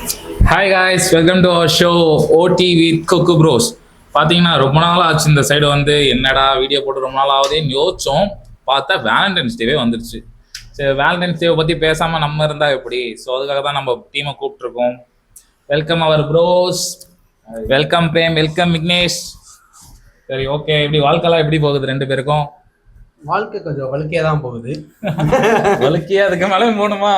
Hi guys, welcome to our show ஓடி with குக்கு bros. பார்த்தீங்கன்னா ரொம்ப நாள் ஆச்சு இந்த சைடு வந்து என்னடா வீடியோ போட்டு ரொம்ப நாள் ஆகுதுன்னு யோசிச்சோம். பார்த்தா வேலண்டைன்ஸ் டேவே வந்துருச்சு. சரி, வேலண்டைன்ஸ் டேவை பற்றி பேசாமல் நம்ம இருந்தால் எப்படி? ஸோ அதுக்காக தான் நம்ம டீமை கூப்பிட்ருக்கோம். Welcome our bros, welcome Prem, welcome Vignesh. சரி, ஓகே. எப்படி வாழ்க்கைலாம் எப்படி போகுது ரெண்டு பேருக்கும்? வாழ்க்கை கொஞ்சம் வழுக்கையாக தான் போகுது. வழுக்கையா? அதுக்கு மேலே போகணுமா?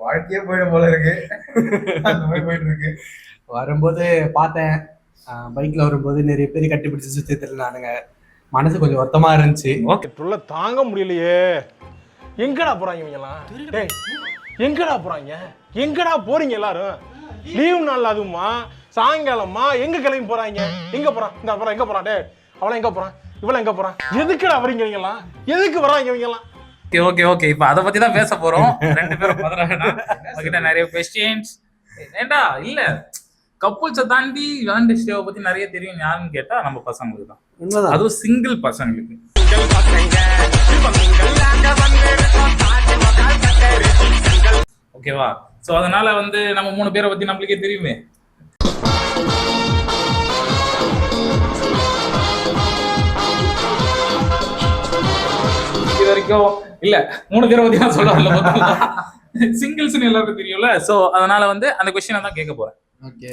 வாழ்க்கையே போயிடும் போல இருக்கு. அந்த மாதிரி போயிட்டு இருக்கு. வரும்போது பார்த்தேன், பைக்ல வரும்போது நிறைய பேர் கட்டி பிடிச்சி சுத்திட்டு இருந்தானுங்க. மனசு கொஞ்சம் வருத்தமா இருந்துச்சு. ஓகே, தாங்க முடியலையே. எங்கடா போறாங்க இவங்கலாம்? டேய், எங்கடா போறாங்க? எங்கடா போறீங்க எல்லாரும்? லீவு நாள் அதுவுமா சாயங்காலமா எங்க கிளம்பி போறாங்க? எங்க போறான்? இந்த போறான், எங்க போறான்? டேய், அவள எங்க போறான்? இவள எங்க போறான்? எதுக்குடா வரீங்க இவங்கலாம்? எதுக்கு வராங்க இவங்கலாம்? ஓகே ஓகே, இப்போ அதை பத்தி தான் பேச போறோம். ரெண்டு பேரும் கிட்ட நிறைய கொஸ்டின்ஸ். ஏண்டா இல்ல, கப்புள்ஸை தாண்டி வேலண்டைன்ஸ் டேவை பத்தி நிறைய தெரியும் யாருன்னு கேட்டா நம்ம பசங்களுக்கு தான். அதுவும் சிங்கிள் பசங்களுக்கு. ஓகேவா? ஸோ அதனால வந்து நம்ம 3 பேரை பத்தி நம்மளுக்கே தெரியுமே. இது வரைக்கும் இல்ல 3 பேரை பத்தி நான் சொல்ல வரல. சிங்கிள்ஸ்னு எல்லாருக்கும் தெரியும்ல. ஸோ அதனால வந்து அந்த கொஸ்டினை தான் கேட்க போறேன். ஓகே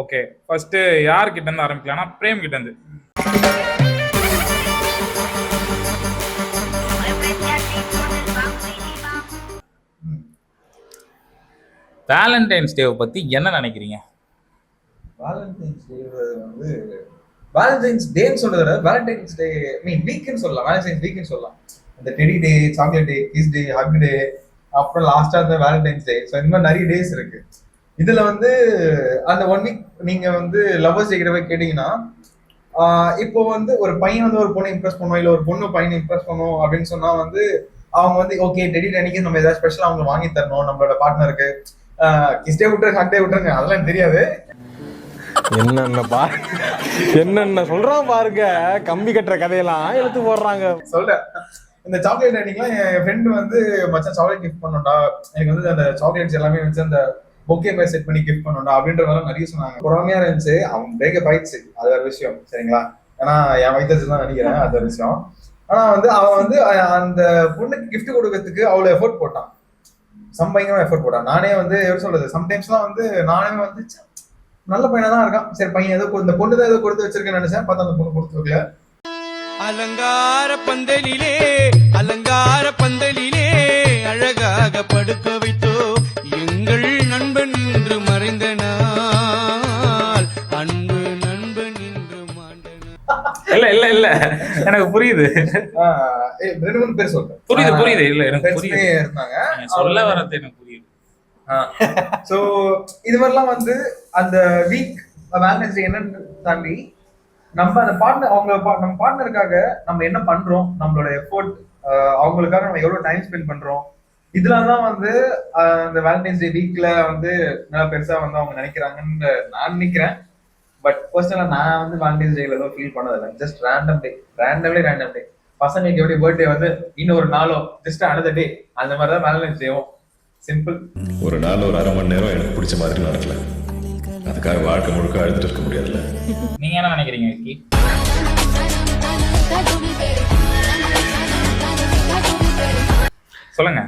ஓகே, ஃபர்ஸ்ட் யார் கிட்ட இருந்து ஆரம்பிக்கலாம்னா பிரேம் கிட்ட இருந்து. வேலண்டைன்ஸ் டேவை பத்தி என்ன நினைக்கிறீங்க? வேலண்டைன்ஸ் டே வந்து வேலண்டைன்ஸ் டேன்னு சொல்றத வேலண்டைன்ஸ் டே வீக்னு சொல்லலாம். வேலண்டைன்ஸ் வீக்னு சொல்லலாம். இந்த teddy day, chocolate day, kiss day, hug day, அப்புறம் லாஸ்டா இந்த வேலண்டைன்ஸ் டே. ஸோ இந்த மாதிரி நிறைய டேஸ் இருக்கு. இதுல வந்து அந்த 1 வீக் நீங்க வந்து லவ்வர்ஸ் டேக்கிட்ட போய் கேட்டீங்கன்னா, இப்போ வந்து ஒரு பையன் வந்து ஒரு பொண்ணை இம்ப்ரெஸ் பண்ணுவோம், இல்ல ஒரு பொண்ணு பையனை இம்ப்ரெஸ் பண்ணுவோம் அப்படின்னு சொன்னா வந்து அவங்க வந்து ஓகே டெடி டே அன்னைக்கு நம்ம ஏதாவது ஸ்பெஷலா அவங்க வாங்கி தரணும் நம்மளோட பார்ட்னருக்கு. கிஸ் டே விட்டுருங்க, ஹக் டே விட்டுருங்க, அதெல்லாம் தெரியாது. என்னென்ன சொல்றான் பாருங்க. கம்பி கட்டுற கதையெல்லாம் எடுத்து போடுறாங்க. சொல்றேன், இந்த சாக்லேட் அன்னைக்குலாம் என் ஃப்ரெண்டு வந்து மச்சான் சாக்லேட் கிஃப்ட் பண்ணோம்டா, எனக்கு வந்து அந்த சாக்லேட்ஸ் எல்லாமே வச்சு அந்த பொக்கே மாதிரி செட் பண்ணி கிஃப்ட் பண்ணோம்டா அப்படின்ற மாதிரி நிறைய சொன்னாங்க. பொறாமையா இருந்துச்சு. அவன் பிரேக்கப் ஆயிடுச்சு, அது ஒரு விஷயம். சரிங்களா? ஏன்னா என் வயிற்று தான் நினைக்கிறேன், அது ஒரு விஷயம். ஆனா வந்து அவன் வந்து அந்த பொண்ணுக்கு கிஃப்ட் கொடுக்கறதுக்கு அவ்வளவு எஃபோர்ட் போட்டான். பயங்கரமா எஃபோர்ட் போட்டான். நானே வந்து எப்படி சொல்றது, சம்டைம்ஸ்லாம் வந்து நானே வந்து நல்ல பையனா தான் இருக்கான், சரி பையன் ஏதோ இந்த பொண்ணு தான் ஏதோ கொடுத்து வச்சிருக்கேன்னு நினைச்சேன். பார்த்தா அந்த பொண்ணு கொடுத்து வைக்கல. அலங்கார பந்தலிலே அலங்கார பந்தலிலே அழகாக படுக்க வைத்தோ எங்கள் நண்பன் என்று மறைந்த நாள், அன்பு நண்பன் என்று மாண்டன. இல்ல இல்ல இல்ல, எனக்கு புரியுது. 2-3 பேர் சொல்றேன். புரியுது. இல்ல எனக்கு புரியுது. இருந்தாங்க, சொல்ல வரது எனக்கு புரியுது. சோ இது மாதிரிலாம் வந்து அந்த வீக் வேலண்டைன்ஸ் டே என்னன்னு தாண்டி நம்ம அந்த பார்ட்னர் நம்ம பார்ட்னருக்காக நம்ம என்ன பண்றோம், நம்மளோட எஃபோர்ட், அவங்களுக்காக நம்ம எவ்வளவு டைம் ஸ்பெண்ட் பண்றோம், இதெல்லாம் தான் வந்து இந்த வேலண்டைன்ஸ் டே வீக்ல வந்து நல்லா பெருசா வந்து அவங்க நினைக்கிறாங்கன்னு நான் நினைக்கிறேன். பட் பர்சனலா நான் வந்து வேலண்டைன்ஸ் டேல எதுவும் ஃபீல் பண்ணதில்லை. Just random day. பசங்களுக்கு எப்படி பர்த்டே வந்து இன்னொரு நாளோ ஜஸ்ட் அனதர் டே, அந்த மாதிரி தான் வேலண்டைன்ஸ் டேவும். சிம்பிள். ஒரு நாள் ஒரு 1/2 மணி நேரம் எனக்கு பிடிச்ச மாதிரி நடக்கல, அதுக்காக வாழ்க்கை முழுக்க அழுதுட்டு இருக்க முடியாதுல்ல. நீங்க என்ன நினைக்கிறீங்க விக்கி? சொல்லுங்க.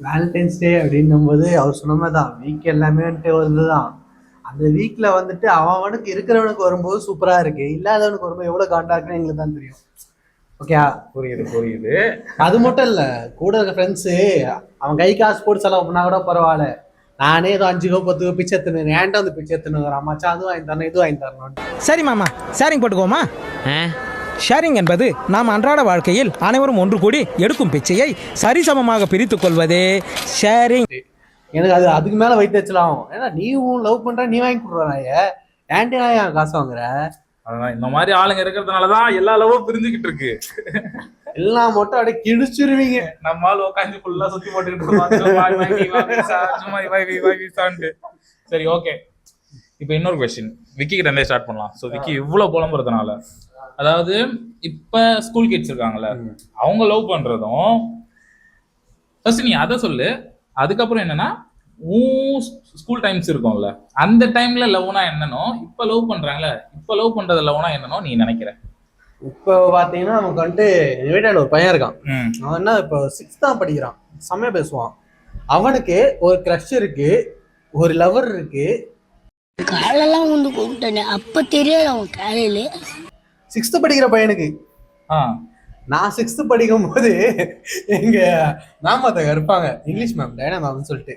வேலண்டைன்ஸ் டே அப்படின்னும் போது அவர் சொன்ன மாதிரி தான் வீக் எல்லாமே வந்துட்டு வந்துதான். அந்த வீக்ல வந்துட்டு அவனுக்கு இருக்கிறவனுக்கு வரும்போது சூப்பரா இருக்கு, இல்லாதவனுக்கு வரும்போது எவ்வளவு காண்டாக்குன்னு எங்களுக்கு தான் தெரியும். ஓகே, புரியுது. அது மட்டும் இல்ல, கூட இருக்க ஃப்ரெண்ட்ஸு அவன் கை காசு போட்டு செலவு பண்ணா கூட பரவாயில்ல, நானே ஏதோ 5 10 பிச்சை எடுத்துன்னு ஏன்டா வந்து பிச்சை எடுத்துன்னு மச்சான் அதுவும் வாங்கி தரணும் இது வாங்கி தரணும். சரி மாமா, ஷேரிங் போட்டுக்கோமா. ஷேரிங் என்பது நாம் அன்றாட வாழ்க்கையில் அனைவரும் ஒன்று கூடி எடுக்கும் பிச்சையை சரிசமமாக பிரித்துக் கொள்வதே ஷேரிங். எனக்கு அது அதுக்கு மேல வைத்து வச்சலாம். ஏன்னா நீ லவ் பண்ற, நீ வாங்கி கொடுறாய, ஏன்டா என் காசு வாங்குற? அதான் இந்த மாதிரி ஆளுங்க இருக்கிறதுனாலதான் எல்லா லவ்வும் பிரிஞ்சுக்கிட்டு இருக்கு. எல்லாம் மட்டும் அப்படியே கிழிச்சிருவீங்க. நம்மால் உட்காந்து ஃபுல்லா சுத்தி போட்டுக்கிட்டு. சரி, ஓகே. இப்போ இன்னொரு கொஸ்டின் விக்கி கிட்ட இருந்தே ஸ்டார்ட் பண்ணலாம். ஸோ விக்கி இவ்வளவு புலம்புறதுனால அதாவது இப்ப ஸ்கூல் கிட்ஸ் இருக்காங்கல்ல, அவங்க லவ் பண்றதும் ஃபர்ஸ்ட் நீ அதை சொல்லு. அதுக்கப்புறம் என்னன்னா ஸ்கூல் டைம்ஸ் இருக்கும்ல, அந்த டைம்ல லவ்னா என்னன்னோ இப்ப லவ் பண்றாங்கல்ல, இப்ப லவ் பண்றது லவ்னா என்னன்னோ நீ நினைக்கிற? இப்போ பாத்தீங்கன்னா நமக்கு வந்துட்டு எங்க வீட்டாண்ட ஒரு பையன் இருக்கான். அவன் என்ன இப்போ 6th தான் படிக்கிறான். செம்மையா பேசுவான். அவனுக்கு ஒரு க்ரஷ் இருக்கு, ஒரு லவர் இருக்கு. காலெல்லாம் வந்து கூப்பிட்டேன் அப்ப தெரியாது அவன் காலையில 6th படிக்கிற பையனுக்கு. நான் 6th படிக்கும் போது எங்க மேம் ஒருத்தங்க இருப்பாங்க, இங்கிலீஷ் மேம், டைனா மேம்னு சொல்லிட்டு,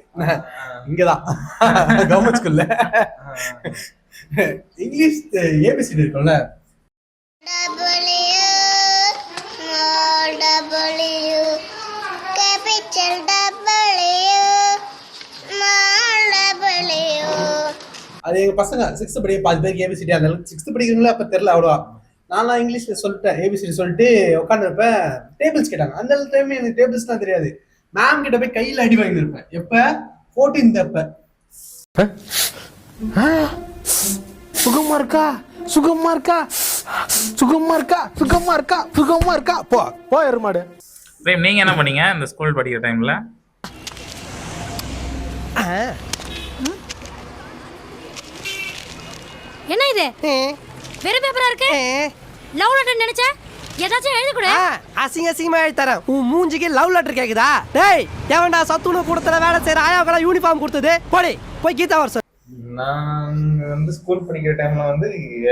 இங்கதான் கவர்மெண்ட் ஸ்கூல்ல இங்கிலீஷ் ஏபிசிடி இருக்கும்ல, அது எங்க பசங்க 6th படிக்க 10 பேருக்கு ஏபிசிடி, அந்த 6th படிக்கிறவங்களே அப்ப தெரியல அவ்வளவா. நான் இங்கிலீஷ்ல சொல்லிட்டேன், ஏபிசிடி சொல்லிட்டு உட்காந்துருப்பேன். டேபிள்ஸ் கேட்டாங்க, அந்த டைம் எனக்கு டேபிள்ஸ் தான் தெரியாது. மேம் கிட்ட போய் கையில அடி வாங்கியிருப்பேன். எப்ப 14th அப்ப. சுகமா இருக்கா, சுகமா இருக்கா, சுகமா இருக்கா, சுகமா இருக்கா, சுகமா இருக்கா, போ எருமாடு. நீங்க என்ன பண்ணீங்க இந்த ஸ்கூல் படிக்கிற டைம்ல? என்ன இது வேற பேப்பரா இருக்கு? லவ் லெட்டர் நினைச்ச ஏதாச்சும் எழுதி கொடு. அசிங்கமா எழுதி தரேன். உன் மூஞ்சிக்கு லவ் லெட்டர் கேக்குதா? டேய் எவன்டா சத்துணவு கூடத்துல வேலை செய்யற ஆயாவுக்கெல்லாம் யூனிஃபார்ம் கொடுத்தது? போய் கீதா வர. நாங்க வந்து ஸ்கூல் படிக்கிற டைம்ல வந்து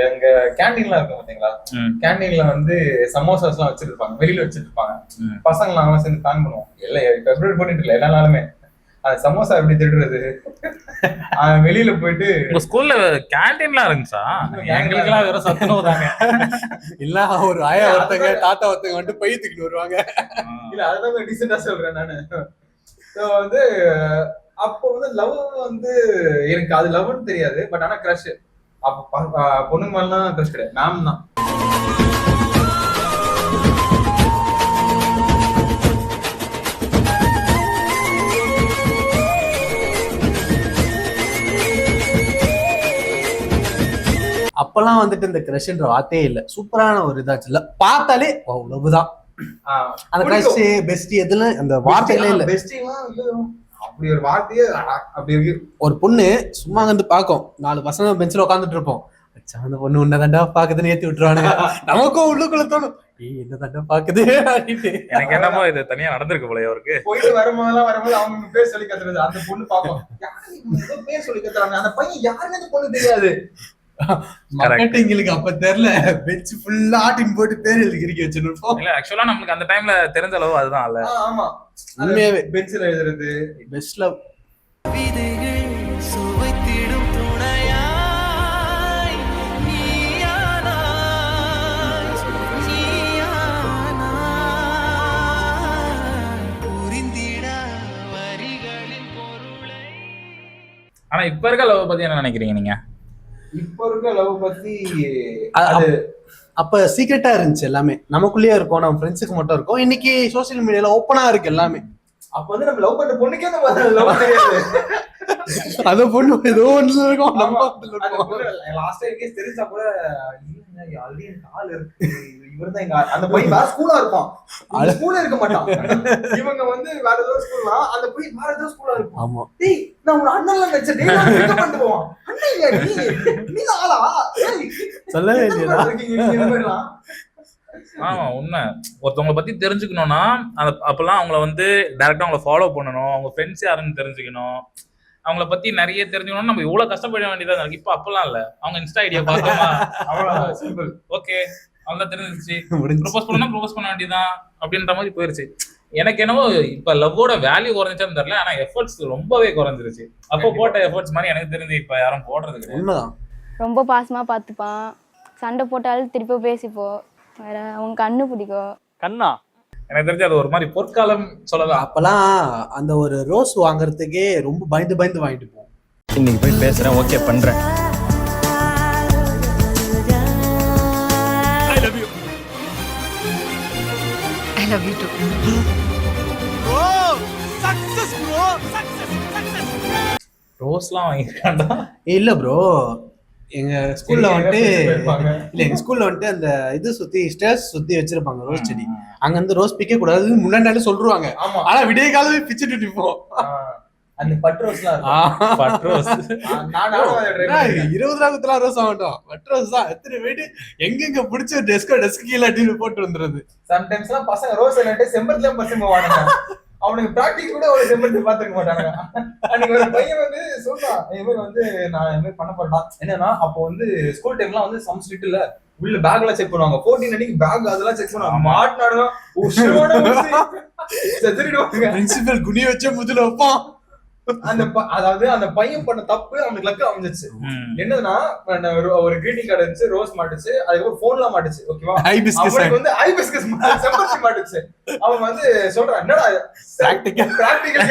எங்க கேண்டீன்லாம் இருக்கும் பாத்தீங்களா, கேண்டீன்ல வந்து சமோசாஸ் எல்லாம் வச்சிருப்பாங்க, வெளியில வச்சிருப்பாங்க. பசங்க நாங்களாம் சேர்ந்து பிளான் பண்ணுவோம், ஃபெப்ரவரி பண்ணிட்டு இல்லை எல்லா நாளுமே அந்த சமோசா எப்படி திருடுறது, வெளியில போயிட்டு. உங்க ஸ்கூல்ல கேண்டீன்லாம் இருந்துச்சா? எங்களுக்கெல்லாம் வெறும் சத்துணவு தாங்க. இல்ல ஒரு ஆயா ஒருத்தங்க தாத்தா ஒருத்தங்க வந்துட்டு பைய தூக்கிட்டு வருவாங்க. இல்ல அதுதான் டீசெண்டா சொல்றேன் நானு. வந்து அப்போ வந்து லவ் வந்து எனக்கு அது லவ்னு தெரியாது, பட் ஆனா கிரஷ். அப்ப பொண்ணுங்க மேலாம் கிரஷ் கிடையாது, மேம் தான். அப்பெல்லாம் வந்துட்டு இந்த கிரஷ்ன்ற வார்த்தையே இல்ல, சூப்பரான ஒரு இதாச்சு இல்ல, பார்த்தாலே அவ்வளவுதான். அந்த கிரஷ் பெஸ்டி எதுல அந்த வார்த்தைகளே இல்ல. பெஸ்டிலாம் வந்து அப்படி ஒரு வார்த்தையே அப்படி இருக்கு. ஒரு பொண்ணு சும்மா வந்து பாக்கும், 4 பசங்க பெஞ்சில உட்காந்துட்டு இருப்போம், அந்த பொண்ணு உன்னதாண்டா பாக்குதுன்னு ஏத்தி விட்டுருவானுங்க. நமக்கும் உள்ளுக்குள்ள தோணும், என்னதாண்டா பாக்குது அப்படின்ட்டு. எனக்கு என்னமோ இது தனியா நடந்திருக்கு போல அவருக்கு. போயிட்டு வரும்போது அவங்க பேர் சொல்லி கத்துறது, அந்த பொண்ணு பாப்போம் பேர் சொல்லி கத்துறாங்க, அந்த பையன் யாருன்னு அந்த பொண்ணு தெரியாது. மார்க்கெட்டிங்களுக்கு அப்ப தெரியல, பெஞ்ச் ஃபுல்லா ஆட்டின் போட்டு பேர் எழுதி கிறுக்கி வச்சிருப்போம். இல்ல ஆக்சுவலா நமக்கு அந்த டைம்ல தெரிஞ்ச அளவு அதுதான் இல்ல. ஆமா உண்மையாவே பெஞ்சில எழுதுறது பெஸ்ட் லவ். ஆனா இப்ப இருக்க லவ் பத்தி என்ன நினைக்கிறீங்க நீங்க? இப்ப இருக்க லவ் பத்தி அப்ப சீக்ரெட்டா இருந்துச்சு எல்லாமே, நமக்குள்ளேயே இருக்கும், நம்ம ஃப்ரெண்ட்ஸுக்கு மட்டும் இருக்கும். இன்னைக்கு சோசியல் மீடியால ஓப்பனா இருக்கு எல்லாமே. அப்ப வந்து நம்ம லவ் பண்ற பொண்ணுக்கே அந்த லவ் தெரியாது. அந்த பொண்ணு ஏதோ ஒன்று இருக்கும், லாஸ்ட் டைம் தெரிஞ்சா கூட ஆல்ரெடி ஆள் இருக்கு, இவர்தான் எங்க அந்த பையன் வேற ஸ்கூலா இருப்பான், அந்த ஸ்கூல்ல இருக்க மாட்டான். இவங்க வந்து வேற ஏதோ ஸ்கூல்னா அந்த பையன் வேற ஏதோ ஸ்கூலா இருப்பான். ஆமா டேய் நான் உன் அண்ணன்ல நினைச்சேன், டேய் நான் பிக்கப் பண்ணிட்டு போவான். அண்ணன் இல்ல நீ ஆளா சொல்லவே இல்லையா இருக்கீங்க. ஆமா உண்மை. ஒருத்தவங்களை பத்தி தெரிஞ்சுக்கணும்னா அப்பெல்லாம் அவங்கள வந்து டைரக்டா அவங்கள ஃபாலோ பண்ணணும், அவங்க ஃப்ரெண்ட்ஸ் யாருன்னு தெரிஞ்சுக்கணும், அவங்கள பத்தி நிறைய தெரிஞ்சுக்கணும். நம்ம இவ்வளவு கஷ்டப்பட வேண்டியதா இருக்கு. இப்ப அப்பெல்லாம் இல்ல, அவங்க இன்ஸ்டா ஐடியா பார்த்தோமா அவ்வளவு சிம்பிள், ஓகே அவ்வளவு தெரிஞ்சிருச்சு, ப்ரொபோஸ் பண்ணா ப்ரொபோஸ் பண்ண வேண்டியதான் அப்படின்ற மாதிரி போயிருச்சு. எனக்கு என்னவோ இப்ப லவ்வோட வேல்யூ குறைஞ்சான்னு தெரியல, ஆனா எஃபர்ட்ஸ் ரொம்பவே குறைஞ்சிருச்சு. அப்போ போட்ட எஃபர்ட்ஸ் மாதிரி எனக்கு தெரிஞ்சு இப்ப யாரும் போடுறது கிடையாது. ரொம்ப பாசமா பாத்துப்பான், சண்டை போட்டாலும் திருப்பி பேசிப்போம், வேற அவங்க கண்ணு பிடிக்கும். கண்ணா எனக்கு தெரிஞ்சு அது ஒரு மாதிரி பொற்காலம் சொல்லலாம். அப்பெல்லாம் அந்த ஒரு ரோஸ் வாங்குறதுக்கே ரொம்ப பயந்து வாங்கிட்டு போவோம். இன்னைக்கு போய் பேசுறேன், ஓகே பண்றேன். I love you. I love you too. Bro, success bro, success. ரோஸ்லாம் வாங்கிருக்காண்டா? இல்ல ப்ரோ, எங்க ஸ்கூல்ல வந்துட்டு இருப்பாங்க. இல்ல எங்க ஸ்கூல்ல வந்துட்டு அந்த இது ஸ்டேஜ் சுத்தி வச்சிருப்பாங்க ரோஸ் செடி. அங்க வந்து ரோஸ் பிக்க கூடாதுன்னு முன்னாடி சொல்றாங்க. ஆமா. ஆனா விடிய காலமே பிச்சுட்டு நிப்போம். அந்த பட் ரோஸ்லாம் இருக்கும். பட் ரோஸ் நானும் அதை try பண்ணிருக்கேன். 20 ரோஸ் ஆகட்டும், பட் ரோஸ் தான் எத்தனை வீடு எங்கெங்க பிடிச்ச டெஸ்க் கீழே அடின்னு போட்டு வந்துருது. சம்டைம்ஸ் எல்லாம் பசங்க ரோஸ் இல்லாட்டி செம்பருத்தில பசங்க வாடுங்க. அவனுக்கு பிராக்டிஸ் கூட ஒரு செம்பருத்தி பாத்துக்க மாட்டாங்க. அன்னைக்கு ஒரு பையன் வந்து சொல்றான், இவர் வந்து நான் இந்த மாதிரி பண்ண போறேன். என்னன்னா அப்போ வந்து ஸ்கூல் டைம்லாம் வந்து சம் ஸ்ட்ரிக்ட் இல்ல, உள்ள பேக் எல்லாம் செக் பண்ணுவாங்க. 14 அன்னைக்கு பேக் அதெல்லாம் செக் பண்ணுவாங்க. மாட்டினாடுங்க செத்துடுவாங்க. பிரின்சிபல் குனி வச்ச முதல்ல வைப்பான். அதாவது அந்த பையன் பண்ண தப்பு அவனுக்கு லக்கு அமைஞ்சிச்சு. என்னன்னா ஒரு கிரீட்டிங் கார்டு இருந்துச்சு, ரோஸ் மாட்டுச்சு, அதுக்கப்புறம் போன்லாம் மாட்டுச்சு. ஓகேவா, அவனுக்கு வந்து ஹைபிஸ்கஸ் செம்பருத்தி மாட்டுச்சு. அவன் வந்து சொல்றான், என்னடா பிராக்டிகல்.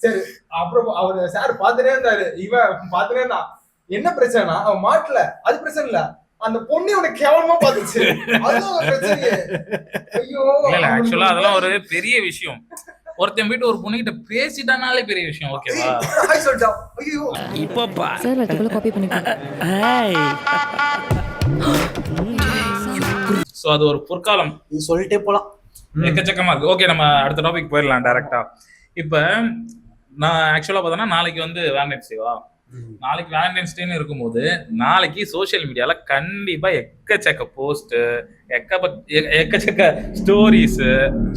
சரி, அப்புறம் அவர் சார் பாத்துட்டே இருந்தாரு, இவன் பாத்துட்டே இருந்தான். என்ன பிரச்சனைனா அவன் மாட்டல, அது பிரச்சனை இல்ல, அந்த பொண்ணு உனக்கு கேவலமா பாத்துச்சு. அதுதான் பிரச்சனை. ஐயோ, ஆக்சுவலா அதெல்லாம் ஒரு பெரிய விஷயம். ஒருத்தன் வீட்டு ஒரு பொண்ணுகிட்ட பேசிட்டானாலே பெரிய விஷயம். ஓகேவா, இப்பப்பா சார் அதுக்குள்ள காப்பி பண்ணிக்கோங்க. சோ அது ஒரு பொற்காலம். நீ சொல்லிட்டே போலாம், எக்கச்சக்கமா இருக்கு. ஓகே, நம்ம அடுத்த டாபிக் போயிடலாம் டைரக்டா. இப்ப நான் ஆக்சுவலா பார்த்தோன்னா நாளைக்கு வந்து வேலண்டைன்ஸ் டேவா, நாளைக்கு வேலண்டைன்ஸ் டேன்னு இருக்கும்போது நாளைக்கு சோசியல் மீடியால கண்டிப்பா எக்கச்சக்க போஸ்ட், எக்கச்சக்க ஸ்டோரிஸ்,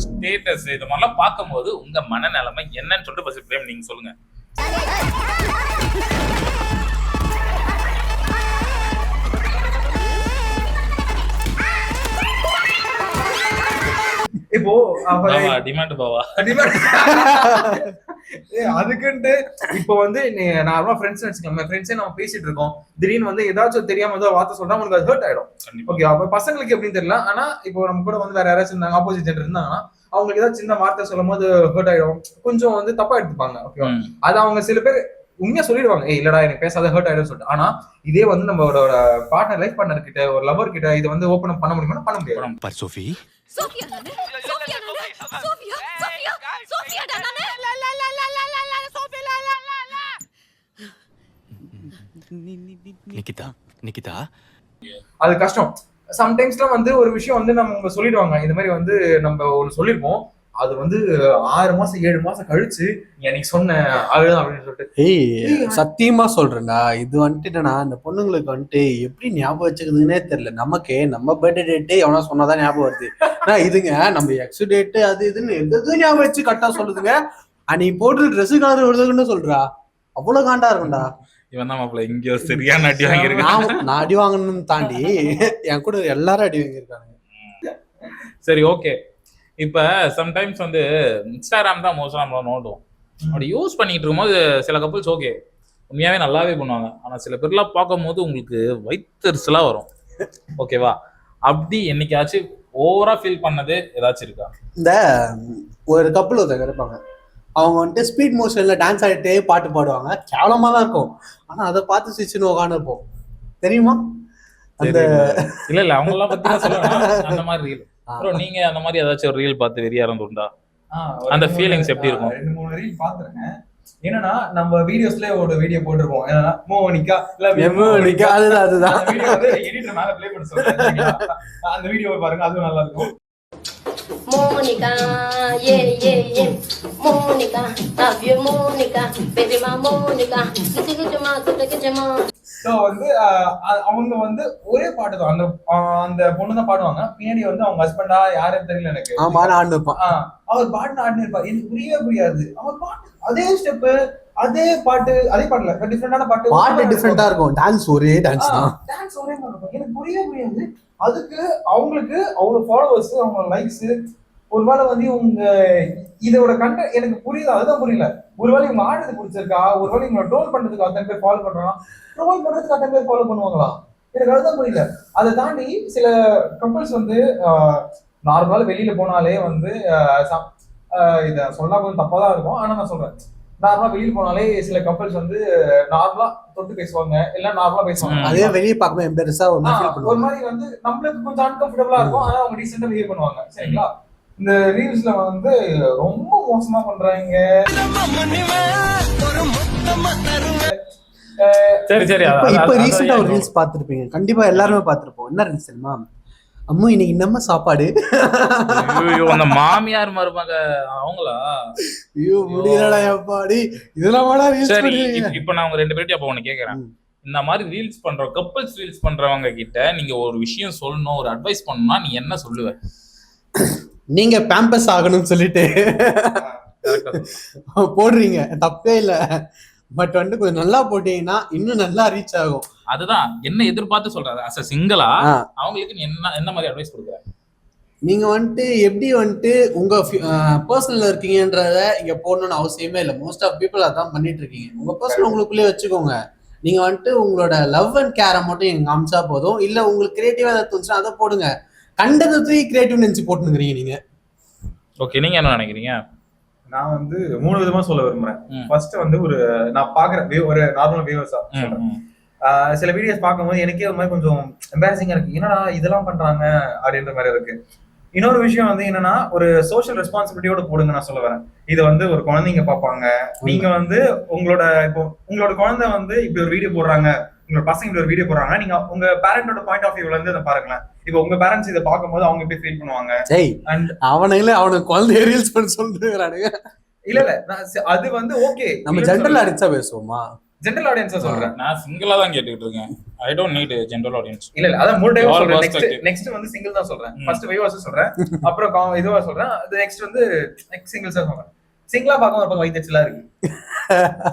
ஸ்டேட்டஸ், இது மாதிரிலாம் பார்க்கும்போது உங்க மனநிலைமை என்னன்னு சொல்லிட்டு பஸ் பிரேம் நீங்க சொல்லுங்க. இப்போ டிமாண்ட் பாவா அதுக்குன்ட்டு இப்போ வந்து நார்மலா ஃப்ரெண்ட்ஸ் வச்சுக்கோங்க, ஃப்ரெண்ட்ஸே நம்ம பேசிட்டு இருக்கோம், திடீர்னு வந்து ஏதாச்சும் தெரியாம ஏதோ வார்த்தை சொல்றா, உங்களுக்கு அது ஹர்ட் ஆயிடும். ஓகே, அப்ப பசங்களுக்கு எப்படின்னு தெரியல, ஆனா இப்போ நம்ம கூட வந்து வேற யாராச்சும் இருந்தாங்க, ஆப்போசிட் ஜெண்டர் இருந்தாங்கன்னா அவங்களுக்கு ஏதாவது சின்ன வார்த்தை சொல்லும் போது ஹர்ட் ஆயிடும், கொஞ்சம் வந்து தப்பா எடுத்துப்பாங்க. ஓகேவா, அது அவங்க சில பேர் உண்மையா சொல்லிடுவாங்க, ஏய் இல்லடா எனக்கு பேசாத ஹர்ட் ஆயிடும் சொல்லிட்டு. ஆனா இதே வந்து நம்மளோட பார்ட்னர், லைஃப் பார்ட்னர் கிட்ட, ஒரு லவர் கிட்ட இதை வந்து ஓப்பன் பண்ண முடியுமா? பண்ண முடியாது. பர் சோஃபி சோஃபியா நானே, சோஃபியா நானே, சோஃபியா சோஃபியா சோஃபியா நானே, லா லா லா லா லா லா லா சோஃபியா லா லா லா லா. நிகிதா நிகிதா அது கஷ்டம். சம்டைம்ஸ்லாம் வந்து ஒரு விஷயம் வந்து நம்ம சொல்லிடுவாங்க, இந்த மாதிரி வந்து நம்ம ஒன்று சொல்லியிருப்போம், அது வந்து 6 மாசம் 7 மாசம் கழிச்சு எனக்கு சொன்ன அழுதான் அப்படின்னு சொல்லிட்டு. ஏய் சத்தியமா சொல்றேன்டா, இது வந்துட்டு என்னன்னா அந்த பொண்ணுங்களுக்கு வந்துட்டு எப்படி ஞாபகம் வச்சுக்கிறதுன்னே தெரியல. நமக்கு நம்ம பர்த்டே டேட்டு எவனா சொன்னாதான் ஞாபகம் வருது. இதுங்க நம்ம எக்ஸ் டேட்டு அது இதுன்னு எது ஞாபகம் வச்சு கரெக்டா சொல்லுதுங்க. அன்னைக்கு போட்டு ட்ரெஸ் கலர் விடுறதுன்னு சொல்றா, அவ்வளவு காண்டா இருக்கும்டா. இவன் தான் மாப்பிள்ள இங்கேயோ சரியான அடி வாங்கியிருக்கான். நான் அடி வாங்கணும்னு தாண்டி என் கூட எல்லாரும் அடி வாங்கியிருக்காங்க. சரி, ஓகே. இப்ப சம்டைம்ஸ் வந்து இன்ஸ்டாகிராம் தான் மோஸ்டா நம்ம நோண்டுவோம். அப்படி யூஸ் பண்ணிட்டு இருக்கும்போது சில கப்புள்ஸ் ஓகே உண்மையாவே நல்லாவே பண்ணுவாங்க, ஆனா சில பேர்லாம் பார்க்கும் போது உங்களுக்கு வயிற்றுச்சலா வரும். ஓகேவா, அப்படி என்னைக்காச்சும் ஓவரா ஃபீல் பண்ணது ஏதாச்சும் இருக்கா? இந்த ஒரு கப்புள் ஒருத்தங்க இருப்பாங்க, அவங்க வந்துட்டு ஸ்பீட் மோஷன்ல டான்ஸ் ஆடிட்டே பாட்டு பாடுவாங்க, கேவலமா தான் இருக்கும். ஆனா அதை பார்த்து சிச்சுன்னு உட்காந்து இருப்போம், தெரியுமா? அந்த இல்ல அவங்க எல்லாம் பத்தி சொல்லுவாங்க அந்த மாதிரி ரீல். அப்புறம் நீங்க அந்த மாதிரி ஏதாச்சும் ஒரு ரீல் பார்த்து வெறியா இருந்துண்டா? அந்த ஃபீலிங்ஸ் எப்படி இருக்கும்? 2-3 ரீல் பாத்துறேன். என்னன்னா நம்ம வீடியோஸ்ல ஒரு வீடியோ போட்டுருப்போம், என்னன்னா மோனிகா மோனிகா, அதுதான் வீடியோ வந்து எடிட்டர் மேல ப்ளே பண்ண சொல்றேன். அந்த வீடியோவை பாருங்க, அதுவும் நல்லா இருக்கும். Monica, yeah, yeah, yeah. Monica, love you, Monica. Baby, my Monica. So வந்து அவங்க வந்து ஒரே பாட்டு தான், அந்த பொண்ணு தான் பாடுவாங்க, பின்னாடி வந்து அவங்க ஹஸ்பண்டா யாரும் தெரியல எனக்கு. ஆமா, ஆடினு இருப்பான், அவர் பாட்டு ஆடினு இருப்பார், எனக்கு புரியவே புரியாது. அவர் பாட்டு அதே ஸ்டெப், அதே பாட்டு, அதே பாட்டுல டிஃபரெண்டான பாட்டு டிஃபரெண்டா இருக்கும், டான்ஸ் ஒரே டான்ஸ் தான், டான்ஸ் ஒரே மாதிரி இருக்கும். எனக்கு புரியவே புரியாது. அதுக்கு அவங்களுக்கு அவ்வளவு ஃபாலோவர்ஸ், அவங்க லைக்ஸ், ஒருவேளை வந்து இவங்க இதோட கண்டென்ட் எனக்கு புரியுது, அதுதான் புரியல. ஒருவேளை இவங்க ஆடுறது பிடிச்சிருக்கா, ஒருவேளை இவங்க ட்ரோல் பண்றதுக்கு அத்தனை பேர் ஃபாலோ பண்றாங்க, ட்ரோல் பண்றதுக்கு அத்தனை பேர் ஃபாலோ பண்ணுவாங்களா, எனக்கு அதுதான் புரியல. அதை தாண்டி சில கப்பல்ஸ் வந்து நார்மலா வெளியில போனாலே வந்து இத சொன்னா கொஞ்சம் தப்பா தான் இருக்கும், ஆனா நான் சொல்றேன், நார்மலா வெளியில போனாலே சில கப்பல்ஸ் வந்து நார்மலா தொட்டு பேசுவாங்க, இல்ல நார்மலா பேசுவாங்க. அதே வெளியே பார்க்கும்போது எம்பரஸா ஒரு மாதிரி வந்து நம்மளுக்கு கொஞ்சம் அன்கம்ஃபர்டபிளா இருக்கும், ஆனா அவங்க டீசெண்டா பிஹேவ் பண்ணுவாங்க. சரிங்களா, இந்த ரீல்ஸ்ல வந்து ரொம்ப மோசமா பண்றாங்க. சரி சரி இப்ப ரீசெண்டா ஒரு ரீல்ஸ் பாத்துருப்பீங்க, கண்டிப்பா எல்லாருமே பாத்துருப்போம். என்ன ரீல்ஸ் தெரியுமா? அம்மு இன்னைக்கு என்னம்மா சாப்பாடு? அந்த மாமியார் மருமக அவங்களா? ஐயோ முடியலடா எப்பாடி, இதெல்லாம் ரீல்ஸ் சரி பண்ணுவீங்க. இப்ப நான் உங்க 2 பேர்ட்ட அப்ப ஒண்ணு கேக்குறேன். இந்த மாதிரி ரீல்ஸ் பண்ற கப்பல்ஸ் ரீல்ஸ் பண்றவங்க கிட்ட நீங்க ஒரு விஷயம் சொல்லணும், ஒரு அட்வைஸ் பண்ணணும்னா நீ என்ன சொல்லுவ? நீங்க பேம்பஸ் ஆகணும்னு சொல்லிட்டு போடுறீங்க, தப்பே இல்ல. பட் வந்து கொஞ்சம் நல்லா போட்டீங்கன்னா இன்னும் நல்லா ரீச் ஆகும். அதுதான் என்ன எதிர்பார்த்து சொல்றாரு. அஸ் அ சிங்கிளா அவங்களுக்கு நீ என்ன மாதிரி அட்வைஸ் கொடுக்குற? நீங்க வந்துட்டு எப்படி வந்துட்டு உங்க பர்சனல் இருக்கீங்கன்றத இங்க போடணும்னு அவசியமே இல்லை. மோஸ்ட் ஆஃப் பீப்புள் அதான் பண்ணிட்டு இருக்கீங்க. உங்க பர்சனல் உங்களுக்குள்ளேயே வச்சுக்கோங்க. நீங்க வந்துட்டு உங்களோட லவ் அண்ட் கேரை மட்டும் எங்க காமிச்சா போதும். இல்ல உங்களுக்கு கிரியேட்டிவா ஏதாவது தோணுச்சுன்னா அதை போடுங்க. கண்டதை கிரியேட்டிவ் நினைச்சு போட்டுங்கிறீங்க நீங்க. ஓகே, நீங்க என்ன நினைக்கிறீங்க? நான் வந்து 3 விதமா சொல்ல விரும்புறேன். ஃபர்ஸ்ட் வந்து ஒரு நான் பாக்குறேன் ஒரு நார்மல் வியூவர்ஸா சில வீடியோஸ் பார்க்கும்போது எனக்கே ஒரு மாதிரி கொஞ்சம் எம்பாரசிங்கா இருக்கு. என்னடா இதெல்லாம் பண்றாங்க அப்படின்ற மாதிரி இருக்கு. இன்னொரு விஷயம் வந்து என்னன்னா, ஒரு சோஷியல் ரெஸ்பான்சிபிலிட்டியோட போடுங்க நான் சொல்ல வரேன். இது வந்து ஒரு குழந்தைங்க பார்ப்பாங்க. நீங்க வந்து உங்களோட குழந்தை வந்து இப்படி ஒரு வீடியோ போடுறாங்க, உங்களோட பசங்க இப்படி ஒரு வீடியோ போடுறாங்க, நீங்க உங்க பேரண்டோட பாயிண்ட் ஆஃப் வியூல இருந்து அதை பாருங்களேன். இப்போ உங்க பேரண்ட்ஸ் இதை பார்க்கும்போது அவங்க எப்படி ஃபீல் பண்ணுவாங்க? அவனுக்கு குழந்தைய ரீல்ஸ் பண்ண சொல்றானுங்க. இல்ல அது வந்து ஓகே, நம்ம ஜெனரல் ஆடியன்ஸா பேசுவோமா? ஜெனரல் ஆடியன்ஸா சொல்றேன். நான் சிங்கிளா தான் கேட்டுட்டு இருக்கேன். I don't need general audience. இல்ல அதான் 3 டைம் சொல்றேன். நெக்ஸ்ட் வந்து சிங்கிள் தான் சொல்றேன். ஃபர்ஸ்ட் வியூவர்ஸ் சொல்றேன், அப்புறம் இதுவா சொல்றேன், நெக்ஸ்ட் வந்து சிங்கிள்ஸா சொல்றேன். சிங்கிளா பார்க்கும்போது அப்ப வைத்தச்சலா இருக்கு.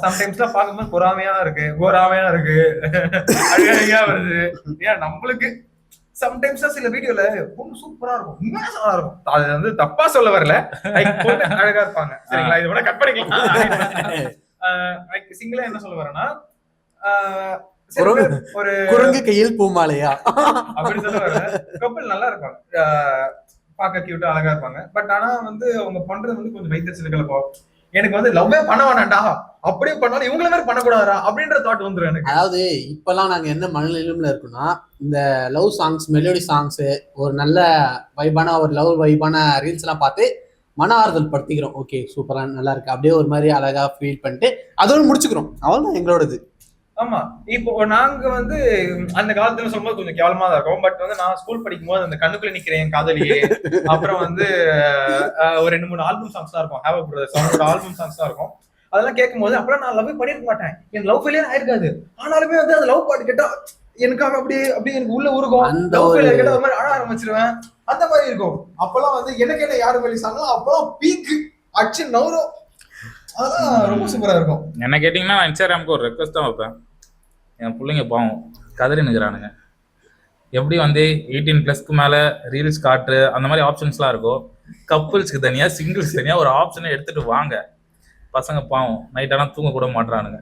சம்டைம்ஸ்லாம் பார்க்கும்போது பொறாமையா இருக்கு, அழகா வருது. ஏன் நம்மளுக்கு சம்டைம்ஸ் சில வீடியோல பொண்ணு சூப்பரா இருக்கும், நல்லா இருக்கும். அது வந்து தப்பா சொல்ல வரல, பொண்ணு அழகா இருப்பாங்க. சரிங்களா, இதை விட கட் பண்ணிக்கலாம். சிங்கிளா என்ன சொல்ல வரேன்னா, ஒரு குரங்கு கையில் பூமாலையா அப்படி சொல்ல வர கப்பல் நல்லா இருப்பாங்க, பார்க்க கியூட்டா அழகா இருப்பாங்க. பட் ஆனா வந்து அவங்க பண்றது வந்து கொஞ்சம் வைத்தறிச்சல்களை எனக்கு வந்து லவ்வே பண்ண வேணாண்டா, அப்படியே பண்ணாலும் இவங்கள மாதிரி பண்ணக்கூடாதா அப்படின்ற தாட் வந்துடும் எனக்கு. அதாவது இப்பெல்லாம் நாங்க என்ன மனநிலையில இருக்கோம்னா, இந்த லவ் சாங்ஸ், மெலோடி சாங்ஸ், ஒரு நல்ல வைபான ஒரு லவ் வைபான ரீல்ஸ் எல்லாம் பார்த்து மன ஆறுதல் படுத்திக்கிறோம். ஓகே சூப்பரா நல்லா இருக்கு, அப்படியே ஒரு மாதிரி அழகா ஃபீல் பண்ணிட்டு அதோட முடிச்சுக்கிறோம். அவ்வளவுதான் எங்களோடது. ஆமா, இப்போ நாங்க வந்து அந்த காலத்துல சொல்லும்போது கொஞ்சம் கேவலமா தான் இருக்கும். பட் வந்து நான் ஸ்கூல் படிக்கும் போது அந்த கண்ணுக்குள்ள நிக்கிறேன் என் காதலியே, அப்புறம் வந்து ஒரு 2-3 ஆல்பம் சாங்ஸ் தான் இருக்கும், ஹேவ் அ பிரதர்ஸ் அவங்களோட ஆல்பம் சாங்ஸ் தான் இருக்கும். அதெல்லாம் கேட்கும் போது அப்பெல்லாம் நான் லவ் பண்ணிருக்க மாட்டேன், என் லவ் ஃபெயிலியர் ஆயிருக்காது. ஆனாலுமே வந்து அந்த லவ் பாட்டு கேட்டா எனக்காக அப்படியே எனக்கு உள்ள உருகும். லவ் ஃபெயிலியர் கேட்டா ஒரு மாதிரி அழ ஆரம்பிச்சிருவேன், அந்த மாதிரி இருக்கும். அப்பெல்லாம் வந்து எனக்கு என்ன யாரு வெளிச்சாங்களோ அப்பெல்லாம் பீக் அச்சு நவரும். அதெல்லாம் ரொம்ப சூப்பரா இருக்கும். என்ன கேட்டீங்கன்னா நான் இன்ஸ்டாகிராமுக்கு ஒரு ரெக்வஸ்ட் தான் வைப்பேன். என் பிள்ளைங்க பாவம் கதறி நிற்கிறானுங்க. எப்படி வந்து 18+ மேலே ரீல்ஸ் காட்டு அந்த மாதிரி ஆப்ஷன்ஸ்லாம் இருக்கும். கப்புள்ஸ்க்கு தனியாக, சிங்கிள்ஸ் தனியாக ஒரு ஆப்ஷனை எடுத்துட்டு வாங்க. பசங்க பாவம் நைட்டாலாம் தூங்க கூட மாட்டுறானுங்க.